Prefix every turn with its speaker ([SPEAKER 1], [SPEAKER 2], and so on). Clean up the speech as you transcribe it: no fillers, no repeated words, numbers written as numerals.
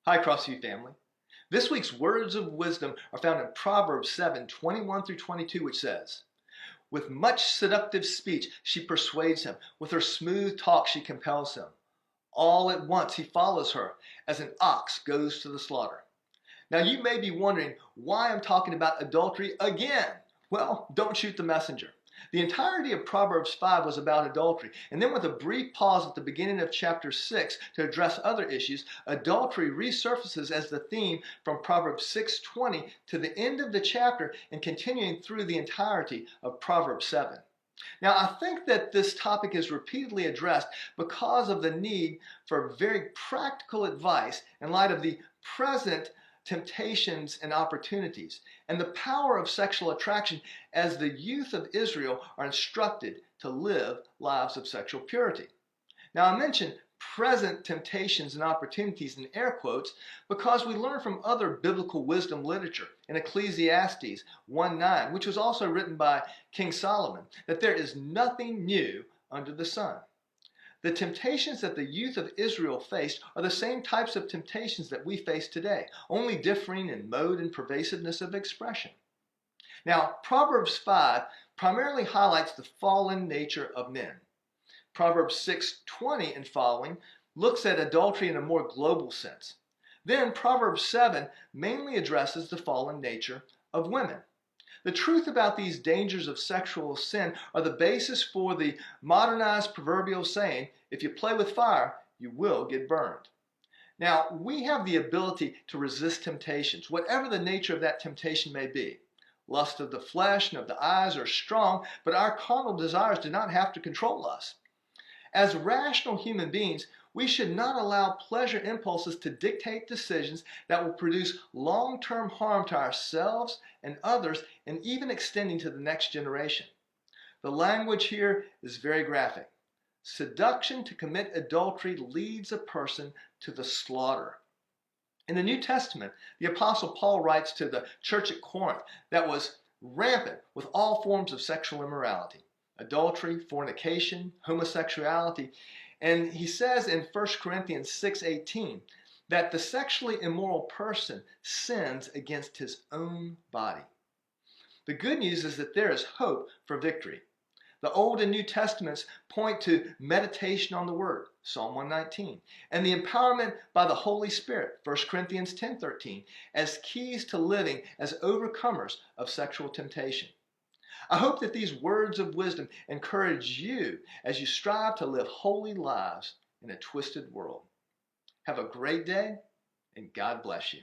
[SPEAKER 1] Hi, CrossView family. This week's words of wisdom are found in Proverbs 7:21 through 22, which says, "With much seductive speech she persuades him. With her smooth talk she compels him. All at once he follows her, as an ox goes to the slaughter." Now you may be wondering why I'm talking about adultery again. Well, don't shoot the messenger. The entirety of Proverbs 5 was about adultery, and then with a brief pause at the beginning of chapter 6 to address other issues, adultery resurfaces as the theme from Proverbs 6:20 to the end of the chapter and continuing through the entirety of Proverbs 7. Now, I think that this topic is repeatedly addressed because of the need for very practical advice in light of the present temptations and opportunities, and the power of sexual attraction as the youth of Israel are instructed to live lives of sexual purity. Now, I mention present temptations and opportunities in air quotes because we learn from other biblical wisdom literature in Ecclesiastes 1:9, which was also written by King Solomon, that there is nothing new under the sun. The temptations that the youth of Israel faced are the same types of temptations that we face today, only differing in mode and pervasiveness of expression. Now, Proverbs 5 primarily highlights the fallen nature of men. Proverbs 6:20 and following looks at adultery in a more global sense. Then Proverbs 7 mainly addresses the fallen nature of women. The truth about these dangers of sexual sin are the basis for the modernized proverbial saying, "If you play with fire, you will get burned." Now, we have the ability to resist temptations, whatever the nature of that temptation may be. Lust of the flesh and of the eyes are strong, but our carnal desires do not have to control us. As rational human beings, we should not allow pleasure impulses to dictate decisions that will produce long-term harm to ourselves and others, and even extending to the next generation. The language here is very graphic. Seduction to commit adultery leads a person to the slaughter. In the New Testament, the Apostle Paul writes to the church at Corinth that was rampant with all forms of sexual immorality. Adultery, fornication, homosexuality. And he says in 1 Corinthians 6:18 that the sexually immoral person sins against his own body. The good news is that there is hope for victory. The Old and New Testaments point to meditation on the Word, Psalm 119, and the empowerment by the Holy Spirit, 1 Corinthians 10:13, as keys to living as overcomers of sexual temptation. I hope that these words of wisdom encourage you as you strive to live holy lives in a twisted world. Have a great day, and God bless you.